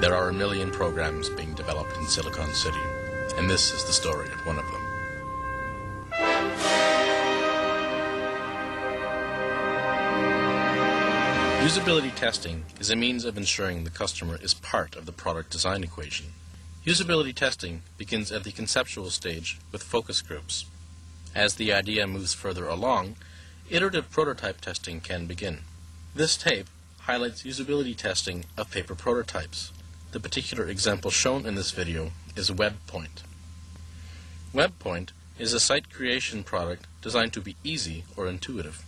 There are a million programs being developed in Silicon City, and this is the story of one of them. Usability testing is a means of ensuring the customer is part of the product design equation. Usability testing begins at the conceptual stage with focus groups. As the idea moves further along, iterative prototype testing can begin. This tape highlights usability testing of paper prototypes. The particular example shown in this video is WebPoint. WebPoint is a site creation product designed to be easy or intuitive.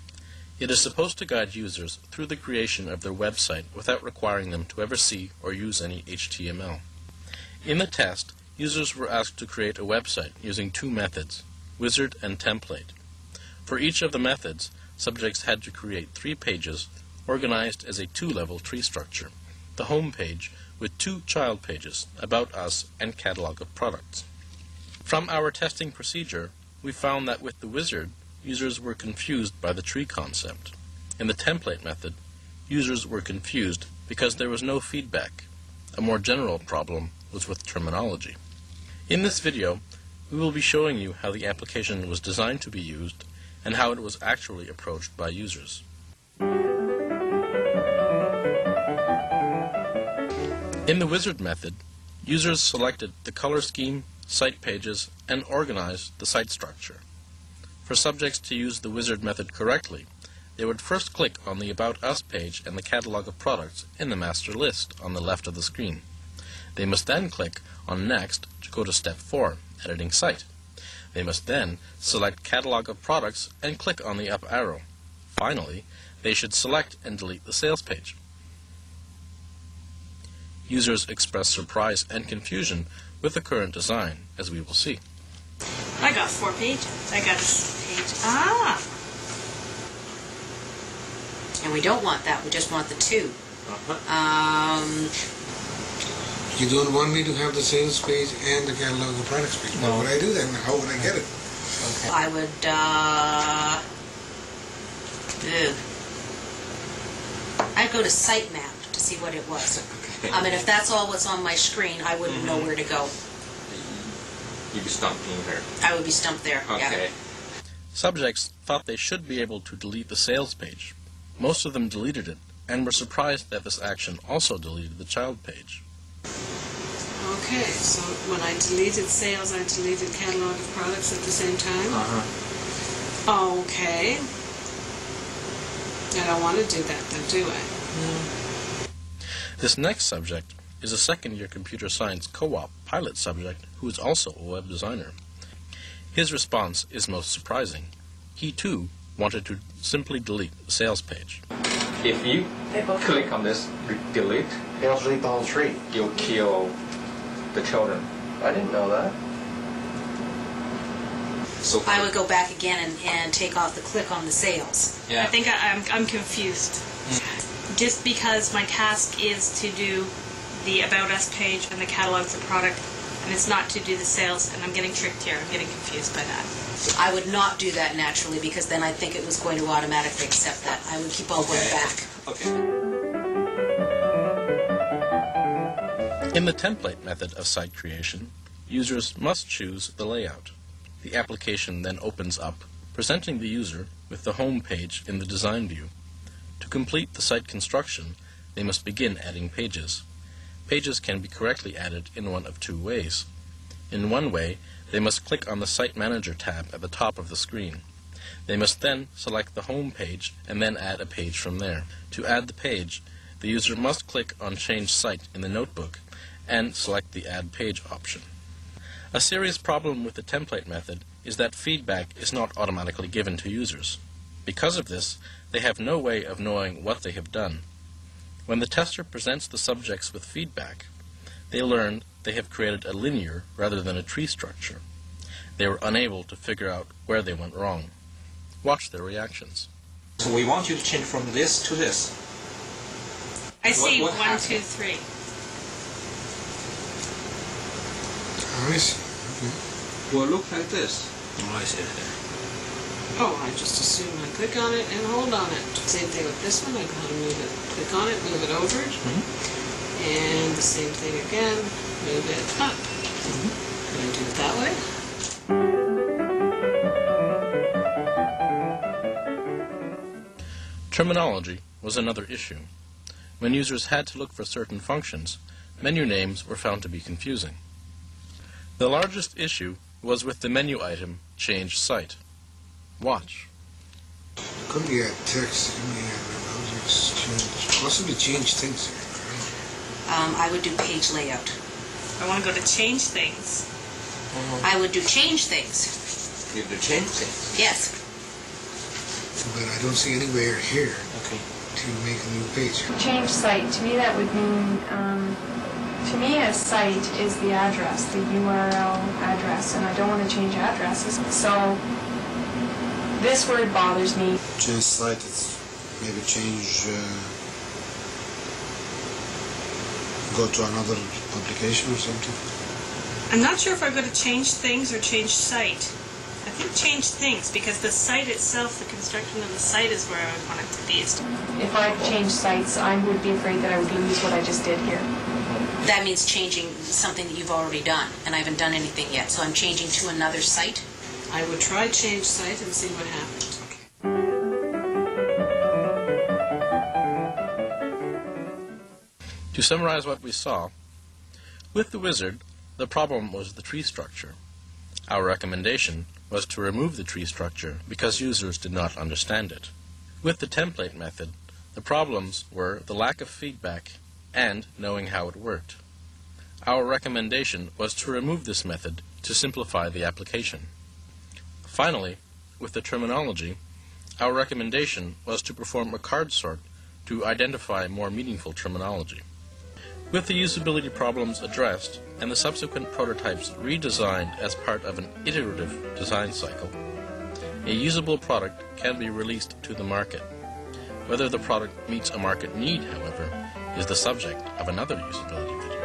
It is supposed to guide users through the creation of their website without requiring them to ever see or use any HTML. In the test, users were asked to create a website using two methods, wizard and template. For each of the methods, subjects had to create 3 pages organized as a 2-level tree structure, the home page with 2 child pages, About Us and Catalog of Products. From our testing procedure, we found that with the wizard, users were confused by the tree concept. In the template method, users were confused because there was no feedback. A more general problem was with terminology. In this video, we will be showing you how the application was designed to be used and how it was actually approached by users. In the wizard method, users selected the color scheme, site pages, and organized the site structure. For subjects to use the wizard method correctly, they would first click on the About Us page and the catalog of products in the master list on the left of the screen. They must then click on Next to go to step 4, editing site. They must then select Catalog of Products and click on the up arrow. Finally, they should select and delete the sales page. Users express surprise and confusion with the current design, as we will see. I got 4 pages. I got a page. And we don't want that. We just want the 2. You don't want me to have the sales page and the catalog of products page. No. What would I do then? How would I get it? Okay. I would, I'd go to sitemap to see what it was. Okay. I mean, if that's all what's on my screen, I wouldn't know where to go. You'd be stumped in here. I would be stumped there. Okay. Yeah. Subjects thought they should be able to delete the sales page. Most of them deleted it and were surprised that this action also deleted the child page. Okay, so when I deleted sales, I deleted catalog of products at the same time? Okay. I don't want to do that, though, do I? This next subject is a second-year computer science co-op pilot subject who is also a web designer. His response is most surprising. He, too, wanted to simply delete the sales page. If you click on this delete, It'll delete the whole tree. you'll kill the children. I didn't know that. So I would go back again and take off the click on the sales. I think I'm confused. Just because my task is to do the About Us page and the catalogs of product, and it's not to do the sales, and I'm getting tricked here. I'm getting confused by that. I would not do that naturally because then I think it was going to automatically accept that. I would keep all going back. Okay. In the template method of site creation, users must choose the layout. The application then opens up, presenting the user with the home page in the design view. To complete the site construction, they must begin adding pages. Pages can be correctly added in one of 2 ways. In one way, they must click on the Site Manager tab at the top of the screen. They must then select the home page and then add a page from there. To add the page, the user must click on Change Site in the notebook and select the Add Page option. A serious problem with the template method is that feedback is not automatically given to users. Because of this, they have no way of knowing what they have done. When the tester presents the subjects with feedback, they learn they have created a linear rather than a tree structure. They were unable to figure out where they went wrong. Watch their reactions. So we want you to change from this to this. I see what 1, happened? 2, 3. I see. Okay. Will look like this. Oh, I see it. Oh, I just assume I click on it and hold on it. Same thing with this one. I gotta move it. Click on it, move it over. And the same thing again, move it up. Going to do it that way. Terminology was another issue. When users had to look for certain functions, menu names were found to be confusing. The largest issue was with the menu item Change Site. Watch. Could be a text, could be a change, possibly change things. I would do page layout. I want to go to change things. I would do change things. You do change things. Yes. But I don't see anywhere here Okay. to make a new page. Change site, to me that would mean, to me a site is the address, the URL address, and I don't want to change addresses. So this word bothers me. Change site, it's maybe change, go to another publication or something. I'm not sure if I go to change things or change site. I think change things, because the site itself, the construction of the site is where I would want it to be. If I change sites, I would be afraid that I would lose what I just did here. That means changing something that you've already done, and I haven't done anything yet. So I'm changing to another site. I would try change site and see what happens. To summarize what we saw, with the wizard, the problem was the tree structure. Our recommendation was to remove the tree structure because users did not understand it. With the template method, the problems were the lack of feedback and knowing how it worked. Our recommendation was to remove this method to simplify the application. Finally, with the terminology, our recommendation was to perform a card sort to identify more meaningful terminology. With the usability problems addressed and the subsequent prototypes redesigned as part of an iterative design cycle, a usable product can be released to the market. Whether the product meets a market need, however, is the subject of another usability video.